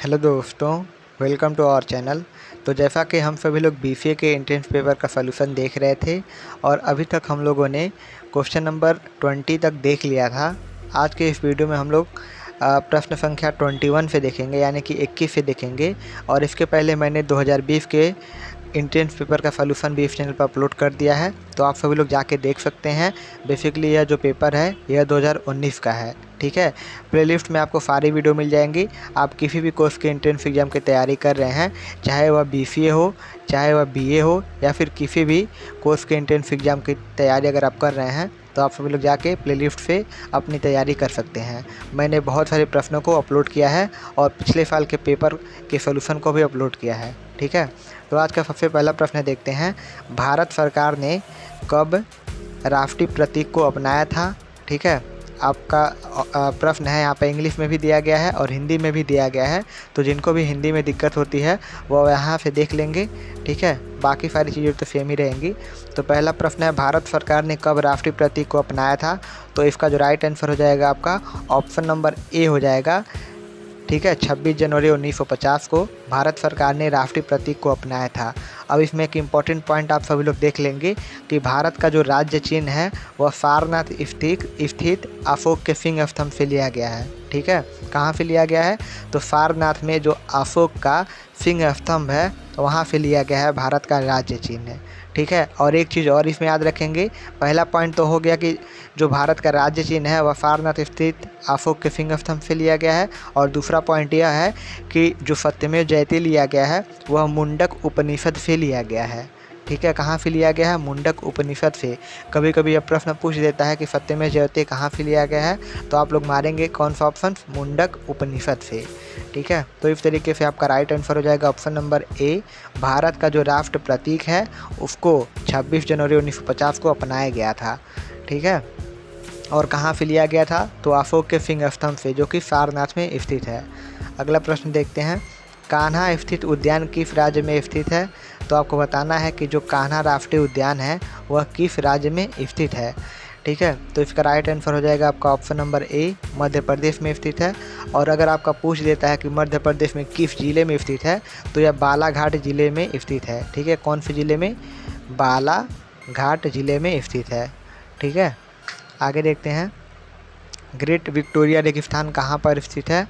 Hello दोस्तों, welcome to our channel. तो जैसा कि हम सभी लोग बीसीए के एंट्रेंस पेपर का सॉल्यूशन देख रहे थे और अभी तक हम लोगों ने क्वेश्चन नंबर 20 तक देख लिया था। आज के इस वीडियो में हम लोग प्रश्न संख्या 21 से देखेंगे, यानी कि 21 से देखेंगे। और इसके पहले मैंने 2020 के एंट्रेंस पेपर का सॉल्यूशन भी इस चैनल पर अपलोड कर दिया है, तो आप सभी लोग जाके देख सकते हैं। बेसिकली यह जो पेपर है यह 2019 का है, ठीक है। प्लेलिस्ट में आपको सारी वीडियो मिल जाएंगी। आप किसी भी कोर्स के एंट्रेंस एग्जाम की तैयारी कर रहे हैं, चाहे वह बीसीए हो, चाहे वह बीए हो, या फिर किसी भी कोर्स के एंट्रेंस एग्जाम की तैयारी अगर आप कर रहे हैं, तो आप सभी लोग जाके प्लेलिस्ट से अपनी तैयारी कर सकते हैं। मैंने बहुत सारे प्रश्नों को अपलोड किया है और पिछले साल के पेपर के सॉल्यूशन को भी अपलोड किया है, ठीक है। तो आज का सबसे पहला प्रश्न देखते हैं। भारत सरकार ने कब राष्ट्रीय प्रतीक को अपनाया था, ठीक है। आपका प्रश्न है यहाँ पे इंग्लिश में भी दिया गया है और हिंदी में भी दिया गया है, तो जिनको भी हिंदी में दिक्कत होती है वो यहाँ से देख लेंगे, ठीक है। बाकी सारी चीज़ें तो सेम ही रहेंगी। तो पहला प्रश्न है, भारत सरकार ने कब राष्ट्रीय प्रतीक को अपनाया था? तो इसका जो राइट आंसर हो जाएगा आपका ऑप्शन नंबर ए हो जाएगा, ठीक है। 26 जनवरी 1950 को भारत सरकार ने राष्ट्रीय प्रतीक को अपनाया था। अब इसमें एक इम्पॉर्टेंट पॉइंट आप सभी लोग देख लेंगे कि भारत का जो राज्य चिन्ह है वह सारनाथ स्थित अशोक के सिंह स्तंभ से लिया गया है, ठीक है। कहाँ से लिया गया है? तो सारनाथ में जो अशोक का सिंह स्तंभ है वहाँ से लिया गया है भारत का राज्य चिन्ह, ठीक है। और एक चीज़ और इसमें याद रखेंगे, पहला पॉइंट तो हो गया कि जो भारत का राज्य चिन्ह है वह सारनाथ स्थित अशोक के सिंह स्तंभ से लिया गया है। और दूसरा पॉइंट यह है कि जो सत्यमेव जयते लिया गया है वह मुंडक उपनिषद से लिया गया है, ठीक है। कहाँ से लिया गया है? मुंडक उपनिषद से। कभी कभी यह प्रश्न पूछ देता है कि सत्यमेव जयते कहाँ से लिया गया है, तो आप लोग मारेंगे कौन सा ऑप्शन? मुंडक उपनिषद से, ठीक है। तो इस तरीके से आपका राइट आंसर हो जाएगा ऑप्शन नंबर ए। भारत का जो राष्ट्र प्रतीक है उसको 26 जनवरी 1950 को अपनाया गया था, ठीक है। और कहाँ से लिया गया था? तो अशोक के सिंह स्तंभ से, जो कि सारनाथ में स्थित है। अगला प्रश्न देखते हैं, कान्हा स्थित उद्यान किस राज्य में स्थित है? तो आपको बताना है कि जो कान्हा राष्ट्रीय उद्यान है वह किस राज्य में स्थित है, ठीक है। तो इसका राइट आंसर हो जाएगा आपका option number A, Madhya Pradesh में स्थित है। और अगर आपका पूछ देता है कि मध्य प्रदेश में किस जिले में स्थित है, तो यह बालाघाट जिले में स्थित है, ठीक है। कौन से जिले में? बालाघाट जिले में स्थित है, ठीक है। आगे देखते हैं, ग्रेट विक्टोरिया रेगिस्तान कहाँ पर स्थित है?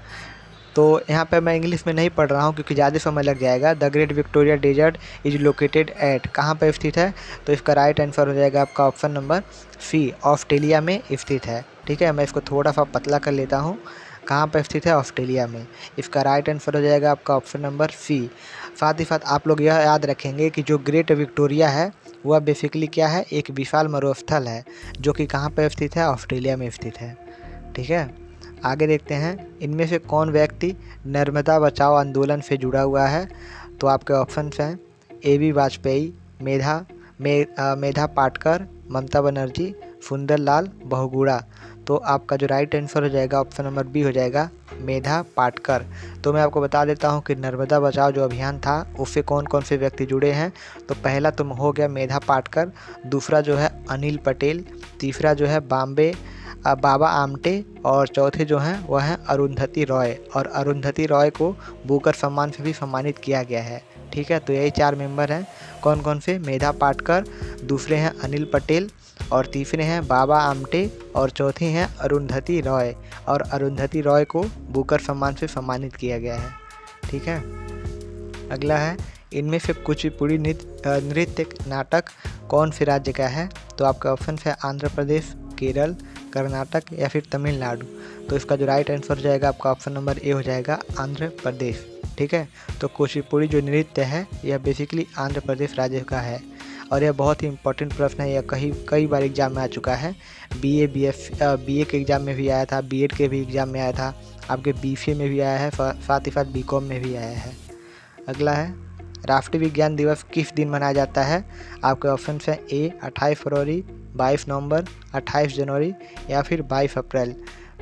तो यहाँ पे मैं इंग्लिश में नहीं पढ़ रहा हूँ क्योंकि ज़्यादा समय लग जाएगा। The great Victoria desert is located at, कहाँ पर स्थित है? तो इसका राइट आंसर हो जाएगा आपका ऑप्शन नंबर सी, ऑस्ट्रेलिया में स्थित है, ठीक है। मैं इसको थोड़ा सा पतला कर लेता हूँ। कहाँ पर स्थित है? ऑस्ट्रेलिया में। इसका राइट आंसर हो जाएगा आपका ऑप्शन नंबर सी। साथ ही साथ आप लोग यह याद रखेंगे कि जो ग्रेट विक्टोरिया है वह बेसिकली क्या है? एक विशाल मरुस्थल है, जो कि कहाँ पर स्थित है? ऑस्ट्रेलिया में स्थित है, ठीक है। आगे देखते हैं, इनमें से कौन व्यक्ति नर्मदा बचाओ आंदोलन से जुड़ा हुआ है? तो आपके ऑप्शंस हैं ए.बी. वाजपेयी, मेधा पाटकर, ममता बनर्जी, सुंदरलाल बहुगुणा। तो आपका जो राइट आंसर हो जाएगा ऑप्शन नंबर बी हो जाएगा, मेधा पाटकर। तो मैं आपको बता देता हूं कि नर्मदा बचाओ जो अभियान था उससे कौन कौन से व्यक्ति जुड़े हैं। तो पहला तो हो गया मेधा पाटकर, दूसरा जो है अनिल पटेल, तीसरा जो है बाबा आमटे, और चौथे जो हैं वह हैं अरुंधति रॉय। और अरुंधति रॉय को बुकर सम्मान से भी सम्मानित किया गया है, ठीक है। तो यही 4 मेंबर हैं। कौन कौन से? मेधा पाटकर, दूसरे हैं अनिल पटेल, और तीसरे हैं बाबा आमटे, और चौथी हैं अरुंधति रॉय। और अरुंधति रॉय को बुकर सम्मान से सम्मानित किया गया है, ठीक है। अगला है, इनमें से कुचिपुड़ी नृत्य नाटक कौन से राज्य का है? तो आपका ऑप्शन है आंध्र प्रदेश, केरल, कर्नाटक या फिर तमिलनाडु। तो इसका जो राइट आंसर हो जाएगा आपका ऑप्शन नंबर ए हो जाएगा, आंध्र प्रदेश, ठीक है। तो कुचिपुड़ी जो नृत्य है यह बेसिकली आंध्र प्रदेश राज्य का है। और यह बहुत ही इंपॉर्टेंट प्रश्न है, यह कई बार एग्जाम में आ चुका है। बीए के एग्ज़ाम में भी आया था, बीएड के भी एग्ज़ाम में आया था, आपके बीसीए में भी आया है, साथ ही साथ बीकॉम में भी आया है। अगला है, राष्ट्रीय विज्ञान दिवस किस दिन मनाया जाता है? आपके ऑप्शन हैं ए 28 फरवरी, 22 नवंबर, 28 जनवरी या फिर 22 अप्रैल।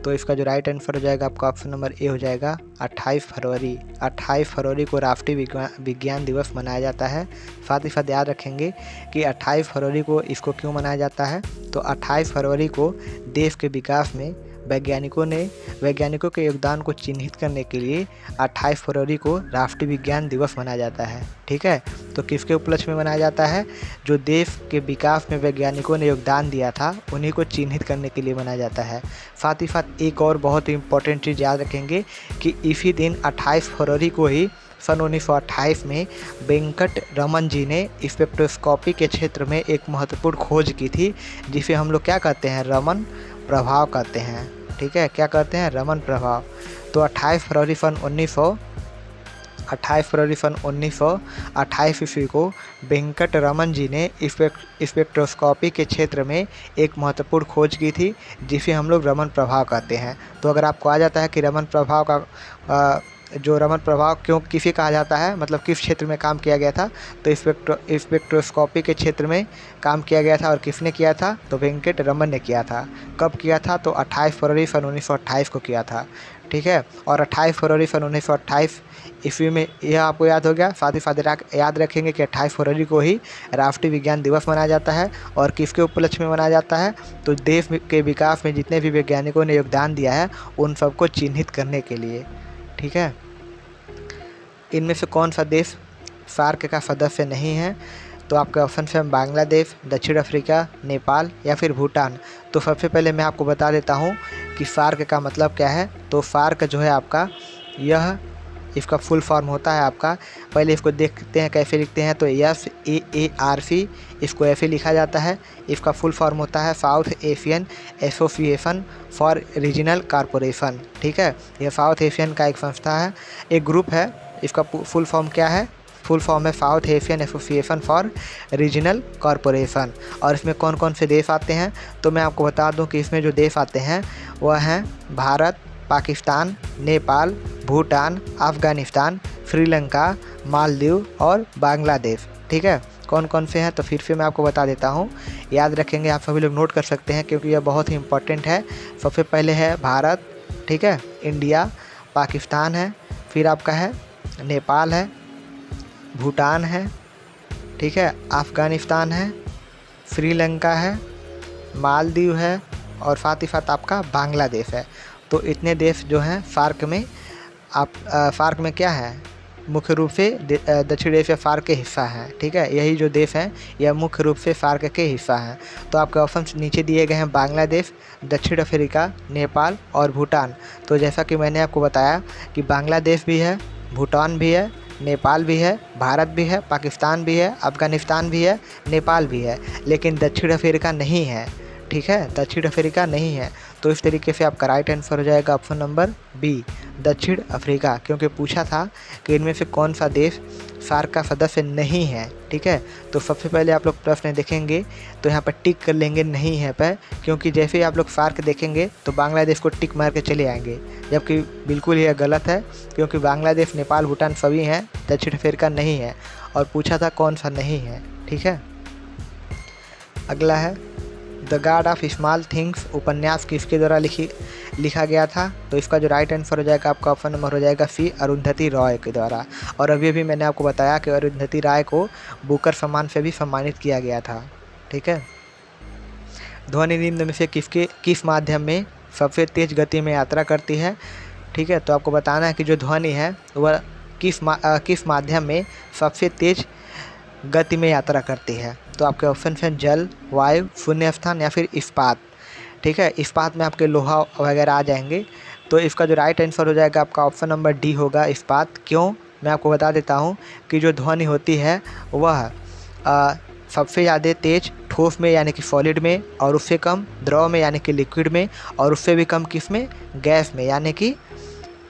तो इसका जो राइट आंसर हो जाएगा आपका ऑप्शन नंबर ए हो जाएगा, 28 फरवरी। 28 फरवरी को राष्ट्रीय विज्ञान दिवस मनाया जाता है। साथ ही साथ याद रखेंगे कि 28 फरवरी को इसको क्यों मनाया जाता है। तो 28 फरवरी को देश के विकास में वैज्ञानिकों के योगदान को चिन्हित करने के लिए 28 फरवरी को राष्ट्रीय विज्ञान दिवस मनाया जाता है। ठीक है, तो किसके उपलक्ष्य में मनाया जाता है? जो देश के विकास में वैज्ञानिकों ने योगदान दिया था उन्हीं को चिन्हित करने के लिए मनाया जाता है। साथ ही साथ एक और बहुत ही इम्पोर्टेंट चीज़ याद रखेंगे कि इसी दिन 28 फरवरी को ही सन 1928 में वेंकट रमन जी ने स्पेक्ट्रोस्कोपी के क्षेत्र में एक महत्वपूर्ण खोज की थी, जिसे हम लोग क्या कहते हैं? रमन प्रभाव कहते हैं। ठीक है, क्या कहते हैं? रमन प्रभाव। तो 28 फरवरी सन 1928 ईस्वी को वेंकट रमन जी ने स्पेक्ट्रोस्कोपी के क्षेत्र में एक महत्वपूर्ण खोज की थी, जिसे हम लोग रमन प्रभाव कहते हैं। तो अगर आपको आ जाता है कि रमन प्रभाव का जो रमन प्रभाव क्यों किसे कहा जाता है, मतलब किस क्षेत्र में काम किया गया था, तो स्पेक्ट्रोस्कोपी के क्षेत्र में काम किया गया था। और किसने किया था? तो वेंकट रमन ने किया था। कब किया था? तो 28 फरवरी सन 1928 को किया था। ठीक है, और 28 फरवरी सन 1928 ईस्वी में यह आपको याद हो गया। साथ ही साथ याद रखेंगे कि 28 फरवरी को ही राष्ट्रीय विज्ञान दिवस मनाया जाता है। और किसके उपलक्ष्य में मनाया जाता है? तो देश के विकास में जितने भी वैज्ञानिकों ने योगदान दिया है उन सबको चिन्हित करने के लिए। ठीक है, इनमें से कौन सा देश सार्क का सदस्य नहीं है? तो आपके ऑप्शन है बांग्लादेश, दक्षिण अफ्रीका, नेपाल या फिर भूटान। तो सबसे पहले मैं आपको बता देता हूँ कि सार्क का मतलब क्या है। तो सार्क जो है आपका, यह इसका फुल फॉर्म होता है आपका, पहले इसको देखते हैं कैसे लिखते हैं। तो SAARC इसको ऐसे लिखा जाता है। इसका फुल फॉर्म होता है south Asian association for regional corporation. ठीक है, यह साउथ एशियन का एक संस्था है, एक ग्रुप है। इसका फुल फॉर्म क्या है? फुल फॉर्म है south Asian association for regional corporation. और इसमें कौन कौन से देश आते हैं? तो मैं आपको बता दूं कि इसमें जो देश आते हैं वह हैं भारत, पाकिस्तान, नेपाल, भूटान, अफ़गानिस्तान, श्रीलंका, मालदीव और बांग्लादेश। ठीक है, कौन कौन से हैं? तो फिर से मैं आपको बता देता हूँ, याद रखेंगे, आप सभी लोग नोट कर सकते हैं क्योंकि यह बहुत ही इम्पोर्टेंट है। सबसे पहले है भारत, ठीक है, इंडिया, पाकिस्तान है, फिर आपका है नेपाल है, भूटान है, ठीक है, अफ़गानिस्तान है, श्रीलंका है, मालदीव है और साथ ही साथ आपका बांग्लादेश है। तो इतने देश जो हैं सार्क में, सार्क में क्या है? मुख्य रूप से दक्षिण एशिया सार्क के हिस्सा हैं। ठीक है, यही जो देश हैं यह मुख्य रूप से सार्क के हिस्सा हैं। तो आपके ऑप्शन नीचे दिए गए हैं बांग्लादेश, दक्षिण अफ्रीका, नेपाल और भूटान। तो जैसा कि मैंने आपको बताया कि बांग्लादेश भी है, भूटान भी है, नेपाल भी है, भारत भी है, पाकिस्तान भी है, अफ़गानिस्तान भी है, नेपाल भी है, लेकिन दक्षिण अफ्रीका नहीं है। ठीक है, दक्षिण अफ्रीका नहीं है। तो इस तरीके से आपका राइट आंसर हो जाएगा ऑप्शन नंबर बी, दक्षिण अफ्रीका, क्योंकि पूछा था कि इनमें से कौन सा देश सार्क का सदस्य नहीं है। ठीक है, तो सबसे पहले आप लोग प्रश्न देखेंगे तो यहाँ पर टिक कर लेंगे नहीं है पर, क्योंकि जैसे ही आप लोग सार्क देखेंगे तो बांग्लादेश को टिक मार के चले आएंगे, जबकि बिल्कुल यह गलत है, क्योंकि बांग्लादेश, नेपाल, भूटान सभी हैं, दक्षिण अफ्रीका नहीं है। और पूछा था कौन सा नहीं है। ठीक है, अगला है the God of small things उपन्यास किसके द्वारा लिखा गया था? तो इसका जो राइट आंसर हो जाएगा आपका ऑप्शन नंबर हो जाएगा सी, अरुंधति रॉय के द्वारा। और अभी मैंने आपको बताया कि अरुंधति राय को बुकर सम्मान से भी सम्मानित किया गया था। ठीक है, ध्वनि निम्न में से किस माध्यम में सबसे तेज गति में यात्रा करती है? ठीक है, तो आपको बताना है कि जो ध्वनि है वह किस माध्यम में सबसे तेज गति में यात्रा करती है। तो आपके ऑप्शन हैं जल, वायु, शून्य स्थान या फिर इस्पात। ठीक है, इस्पात में आपके लोहा वगैरह आ जाएंगे। तो इसका जो राइट आंसर हो जाएगा आपका ऑप्शन नंबर डी होगा, इस्पात। क्यों? मैं आपको बता देता हूँ कि जो ध्वनि होती है वह सबसे ज़्यादा तेज ठोस में यानी कि सॉलिड में, और उससे कम द्रव में यानी कि लिक्विड में, और उससे भी कम किस में? गैस में यानी कि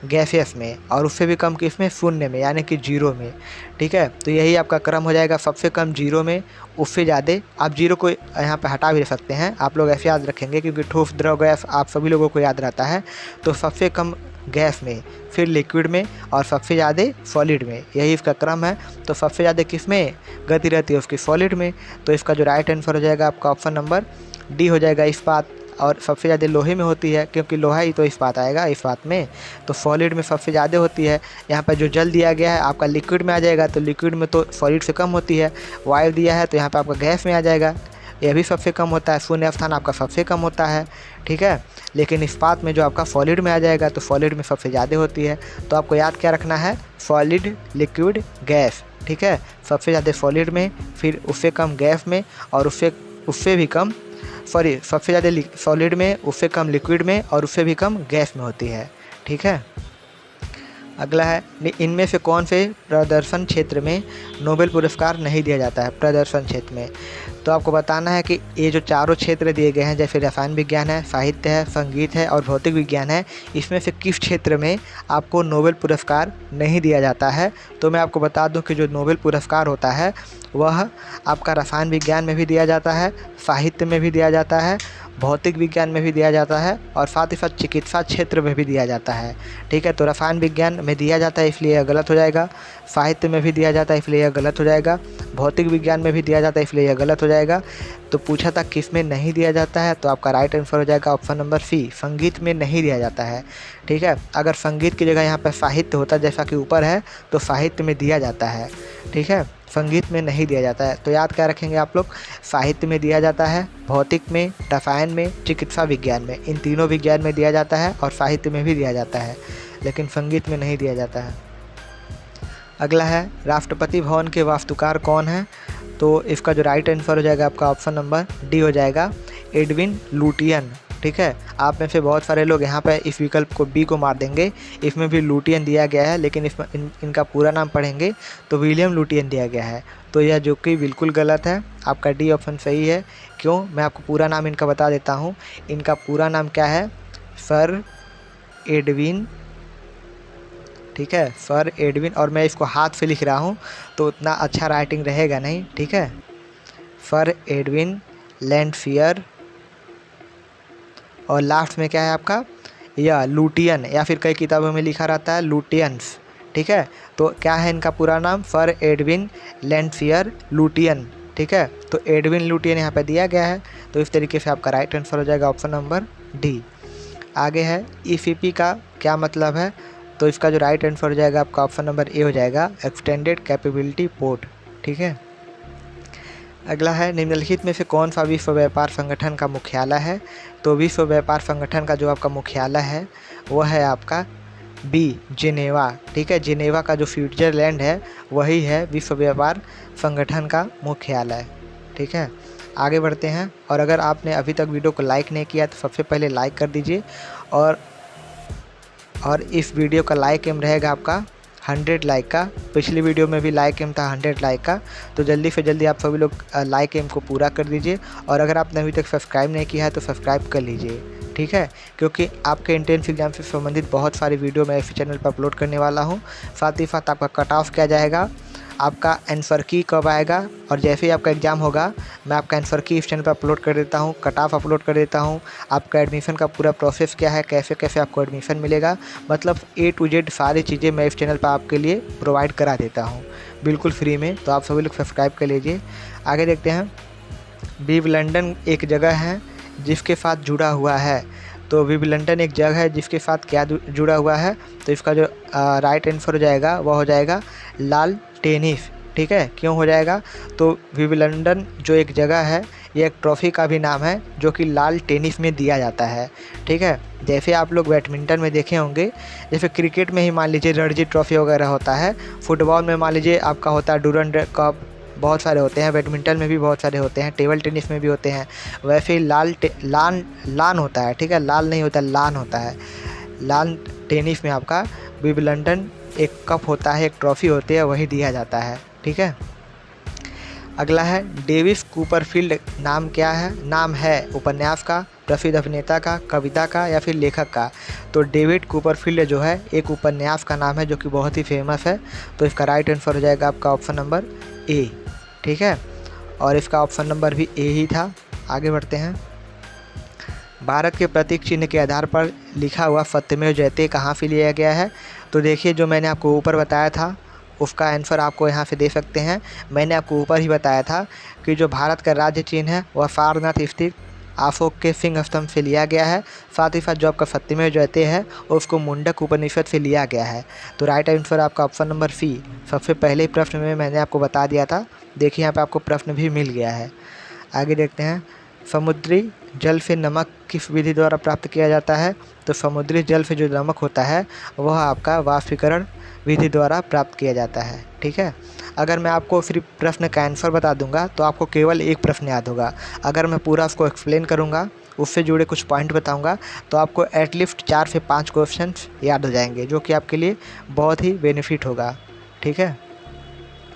गैसियस में, और उससे भी कम किस में? शून्य में यानी कि जीरो में। ठीक है, तो यही आपका क्रम हो जाएगा, सबसे कम जीरो में, उससे ज़्यादा। आप जीरो को यहाँ पे हटा भी सकते हैं, आप लोग ऐसे याद रखेंगे क्योंकि ठोस, द्रव, गैस आप सभी लोगों को याद रहता है। तो सबसे कम गैस में, फिर लिक्विड में और सबसे ज़्यादा सॉलिड में, यही इसका क्रम है। तो सबसे ज़्यादा किस में गति रहती है? उसकी सॉलिड में। तो इसका जो राइट आंसर हो जाएगा आपका ऑप्शन नंबर डी हो जाएगा, इस्पात। और सबसे ज़्यादा लोहे में होती है, क्योंकि लोहा ही तो इस्पात आएगा इस्पात में। तो सॉलिड में सबसे ज़्यादा होती है। यहाँ पर जो जल दिया गया है आपका लिक्विड में आ जाएगा, तो लिक्विड में तो सॉलिड से कम होती है। वायु दिया है तो यहाँ पर आपका गैस में आ जाएगा। यह भी सबसे कम होता है, शून्य स्थान आपका सबसे कम होता है, ठीक है। लेकिन इस्पात में जो आपका सॉलिड में आ जाएगा तो सॉलिड में सबसे ज़्यादा होती है। तो आपको याद क्या रखना है, सॉलिड, लिक्विड, गैस, ठीक है। सबसे ज़्यादा सॉलिड में, फिर उससे कम गैस में, और उससे भी कम, सॉरी, सबसे ज़्यादा सॉलिड में, उससे कम लिक्विड में, और उससे भी कम गैस में होती है, ठीक है। अगला है, इनमें से कौन से प्रदर्शन क्षेत्र में नोबेल पुरस्कार नहीं दिया जाता है। प्रदर्शन क्षेत्र में तो आपको बताना है कि ये जो चारों क्षेत्र दिए गए हैं, जैसे रसायन विज्ञान है, साहित्य है, संगीत है और भौतिक विज्ञान है, इसमें से किस क्षेत्र में आपको नोबेल पुरस्कार नहीं दिया जाता है। तो मैं आपको बता दूं कि जो नोबेल पुरस्कार होता है वह आपका रसायन विज्ञान में भी दिया जाता है, साहित्य में भी दिया जाता है, भौतिक विज्ञान में भी दिया जाता है, और साथ ही साथ चिकित्सा क्षेत्र में भी दिया जाता है, ठीक है। तो रसायन विज्ञान में दिया जाता है इसलिए यह गलत हो जाएगा, साहित्य में भी दिया जाता है इसलिए यह गलत हो जाएगा, भौतिक विज्ञान में भी दिया जाता है इसलिए यह गलत हो जाएगा। तो पूछा था किस में नहीं दिया जाता है, तो आपका राइट आंसर हो जाएगा ऑप्शन नंबर सी, संगीत में नहीं दिया जाता है, ठीक है। अगर संगीत की जगह यहाँ पर साहित्य होता जैसा कि ऊपर है तो साहित्य में दिया जाता है, ठीक है, संगीत में नहीं दिया जाता है। तो याद क्या रखेंगे आप लोग, साहित्य में दिया जाता है, भौतिक में, रसायन में, चिकित्सा विज्ञान में, इन तीनों विज्ञान में दिया जाता है और साहित्य में भी दिया जाता है, लेकिन संगीत में नहीं दिया जाता है। अगला है, राष्ट्रपति भवन के वास्तुकार कौन है। तो इसका जो राइट आंसर हो जाएगा आपका ऑप्शन नंबर डी हो जाएगा, एडविन लुटियन, ठीक है। आप में से बहुत सारे लोग यहाँ पे इस विकल्प को बी को मार देंगे, इसमें भी लुटियन दिया गया है, लेकिन इसमें इनका पूरा नाम पढ़ेंगे तो विलियम लुटियन दिया गया है। तो यह जो कि बिल्कुल गलत है, आपका डी ऑप्शन सही है। क्यों, मैं आपको पूरा नाम इनका बता देता हूँ। इनका पूरा नाम क्या है, सर एडविन, ठीक है, सर एडविन, और मैं इसको हाथ से लिख रहा हूँ तो उतना अच्छा राइटिंग रहेगा नहीं, ठीक है। सर एडविन लैंडफियर, और लास्ट में क्या है आपका, या लुटियन, या फिर कई किताबों में लिखा रहता है लुटियंस, ठीक है। तो क्या है इनका पूरा नाम, सर एडविन लैंडफियर लुटियन, ठीक है। तो एडविन लुटियन यहाँ पे दिया गया है, तो इस तरीके से आपका राइट आंसर हो जाएगा ऑप्शन नंबर डी। आगे है, ईसीपी का क्या मतलब है। तो इसका जो राइट आंसर हो जाएगा आपका ऑप्शन नंबर ए हो जाएगा, एक्सटेंडेड कैपेबिलिटी पोर्ट, ठीक है। अगला है, निम्नलिखित में से कौन सा विश्व व्यापार संगठन का मुख्यालय है। तो विश्व व्यापार संगठन का जो आपका मुख्यालय है वह है आपका बी, जिनेवा, ठीक है। जिनेवा का जो स्विट्जरलैंड है वही है विश्व व्यापार संगठन का मुख्यालय, ठीक है। आगे बढ़ते हैं, और अगर आपने अभी तक वीडियो को लाइक नहीं किया तो सबसे पहले लाइक कर दीजिए, और इस वीडियो का लाइक एम रहेगा आपका 100 लाइक का। पिछली वीडियो में भी लाइक एम था 100 लाइक का, तो जल्दी से जल्दी आप सभी लोग लाइक एम को पूरा कर दीजिए। और अगर आपने अभी तक सब्सक्राइब नहीं किया है तो सब्सक्राइब कर लीजिए, ठीक है, क्योंकि आपके एंट्रेंस एग्जाम से संबंधित बहुत सारी वीडियो मैं इस चैनल पर अपलोड करने वाला हूँ। साथ ही साथ आपका कट ऑफ क्या जाएगा, आपका आंसर की कब आएगा, और जैसे ही आपका एग्ज़ाम होगा मैं आपका आंसर की इस चैनल पर अपलोड कर देता हूँ, कट ऑफ अपलोड कर देता हूँ, आपका एडमिशन का पूरा प्रोसेस क्या है, कैसे कैसे आपको एडमिशन मिलेगा, मतलब A to Z सारी चीज़ें मैं इस चैनल पर आपके लिए प्रोवाइड करा देता हूँ बिल्कुल फ्री में। तो आप सभी लोग सब्सक्राइब कर लीजिए। आगे देखते हैं, विंबलडन एक जगह है जिसके साथ जुड़ा हुआ है। तो विंबलडन एक जगह है जिसके साथ क्या जुड़ा हुआ है। तो इसका जो राइट आंसर हो जाएगा वह हो जाएगा लाल टेनिस, ठीक है। क्यों हो जाएगा, तो विंबलडन जो एक जगह है ये एक ट्रॉफ़ी का भी नाम है जो कि लाल टेनिस में दिया जाता है, ठीक है। जैसे आप लोग बैडमिंटन में देखे होंगे, जैसे क्रिकेट में ही मान लीजिए रणजी ट्रॉफ़ी वगैरह होता है, फुटबॉल में मान लीजिए आपका होता है डूरंड कप, बहुत सारे होते हैं, बैडमिंटन में भी बहुत सारे होते हैं, टेबल टेनिस में भी होते हैं। वैसे ही लान होता है, ठीक है, लाल नहीं होता, लान होता है। लान टेनिस में आपका विंबलडन एक कप होता है, एक ट्रॉफ़ी होती है, वही दिया जाता है, ठीक है। अगला है, डेविस कूपरफील्ड नाम क्या है, नाम है उपन्यास का, प्रसिद्ध अभिनेता का, कविता का या फिर लेखक का। तो डेविड कूपरफील्ड जो है एक उपन्यास का नाम है जो कि बहुत ही फेमस है। तो इसका राइट आंसर हो जाएगा आपका ऑप्शन नंबर ए, ठीक है, और इसका ऑप्शन नंबर भी ए ही था। आगे बढ़ते हैं, भारत के प्रतीक चिन्ह के आधार पर लिखा हुआ सत्यमेव जयते कहाँ से लिया गया है। तो देखिए, जो मैंने आपको ऊपर बताया था उसका आंसर आपको यहाँ से दे सकते हैं। मैंने आपको ऊपर ही बताया था कि जो भारत का राज्य चिन्ह है वह सारनाथ स्थित अशोक के सिंह स्तंभ से लिया गया है। साथ ही साथ जो आपका सत्यमेव जयते है उसको मुंडक उपनिषद से लिया गया है। तो राइट आंसर आपका ऑप्शन नंबर सी, सबसे पहले प्रश्न में मैंने आपको बता दिया था। देखिए यहाँ पे आपको प्रश्न भी मिल गया है। आगे देखते हैं, समुद्री जल से नमक किस विधि द्वारा प्राप्त किया जाता है? तो समुद्री जल से जो नमक होता है वह आपका वाष्पीकरण विधि द्वारा प्राप्त किया जाता है। ठीक है, अगर मैं आपको सिर्फ प्रश्न का आंसर बता दूंगा तो आपको केवल एक प्रश्न याद होगा। अगर मैं पूरा उसको एक्सप्लेन करूंगा, उससे जुड़े कुछ पॉइंट बताऊंगा, तो आपको एटलीस्ट 4 से 5 क्वेश्चन याद हो जाएंगे, जो कि आपके लिए बहुत ही बेनिफिट होगा। ठीक है,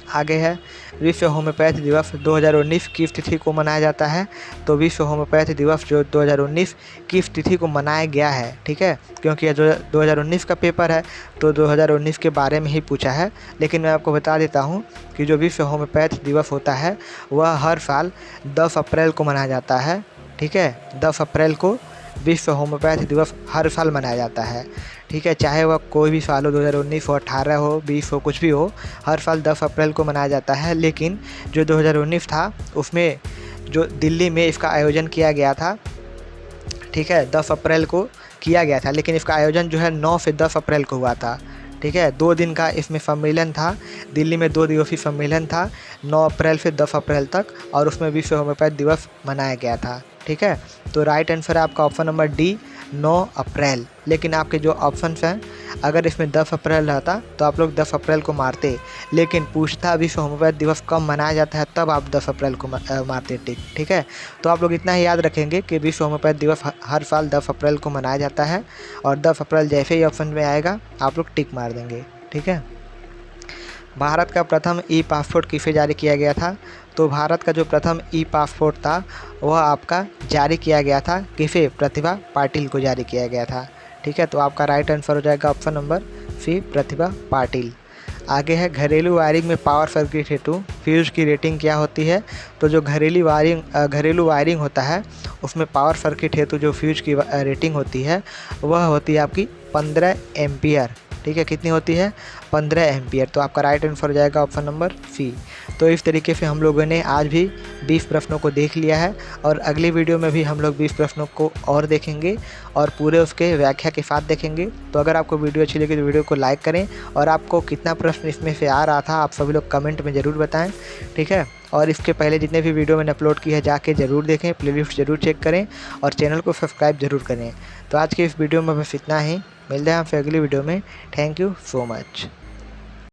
आगे है, विश्व होम्योपैथी दिवस 2019 किस तिथि को मनाया जाता है? तो विश्व होम्योपैथी दिवस जो 2019 किस तिथि को मनाया गया है? ठीक है, क्योंकि यह जो 2019 का पेपर है तो 2019 के बारे में ही पूछा है, लेकिन मैं आपको बता देता हूँ कि जो विश्व होम्योपैथी दिवस होता है वह हर साल 10 अप्रैल को मनाया जाता है। ठीक है, 10 अप्रैल को विश्व होम्योपैथी दिवस हर साल मनाया जाता है। ठीक है, चाहे वह कोई भी साल हो, 2019 हो, 18 हो, 20 हो, कुछ भी हो, हर साल 10 अप्रैल को मनाया जाता है। लेकिन जो 2019 था उसमें जो दिल्ली में इसका आयोजन किया गया था, ठीक है, 10 अप्रैल को किया गया था, लेकिन इसका आयोजन जो है 9 से 10 अप्रैल को हुआ था। ठीक है, 2 दिन का इसमें सम्मेलन था, दिल्ली में 2 दिवसीय सम्मेलन था, 9 अप्रैल से 10 अप्रैल तक, और उसमें विश्व होम्योपैथी दिवस मनाया गया था। ठीक है, तो राइट आंसर है आपका ऑप्शन नंबर डी, 9 अप्रैल। लेकिन आपके जो ऑप्शंस हैं, अगर इसमें 10 अप्रैल रहता तो आप लोग 10 अप्रैल को मारते, लेकिन पूछता विश्व होम्योपैथी दिवस कब मनाया जाता है, तब आप 10 अप्रैल को मारते। ठीक है, तो आप लोग इतना ही याद रखेंगे कि विश्व होम्योपैथी दिवस हर साल 10 अप्रैल को मनाया जाता है, और 10 अप्रैल जैसे ही ऑप्शन में आएगा आप लोग टिक मार देंगे। ठीक है, भारत का प्रथम ई पासपोर्ट किसे जारी किया गया था? तो भारत का जो प्रथम ई पासपोर्ट था वह आपका जारी किया गया था किसे? प्रतिभा पाटिल को जारी किया गया था। ठीक है, तो आपका राइट आंसर हो जाएगा option number C, Pratibha Patil. आगे है, घरेलू वायरिंग में पावर सर्किट हेतु फ्यूज की रेटिंग क्या होती है? तो जो घरेलू वायरिंग होता है उसमें पावर सर्किट हेतु जो फ्यूज की रेटिंग होती है वह होती है आपकी 15 एम्पियर। ठीक है, कितनी होती है? 15 एम्पियर। तो आपका राइट आंसर हो जाएगा ऑप्शन नंबर सी। तो इस तरीके से हम लोगों ने आज भी 20 प्रश्नों को देख लिया है, और अगली वीडियो में भी हम लोग 20 प्रश्नों को और देखेंगे और पूरे उसके व्याख्या के साथ देखेंगे। तो अगर आपको वीडियो अच्छी लगी तो वीडियो को लाइक करें, और आपको कितना प्रश्न इसमें से आ रहा था आप सभी लोग कमेंट में ज़रूर बताएँ। ठीक है, और इसके पहले जितने भी वीडियो मैंने अपलोड की है जाके ज़रूर देखें, प्लेलिस्ट ज़रूर चेक करें, और चैनल को सब्सक्राइब ज़रूर करें। तो आज की इस वीडियो में बस इतना ही, मिलते हैं आपसे अगली वीडियो में। Thank you so much.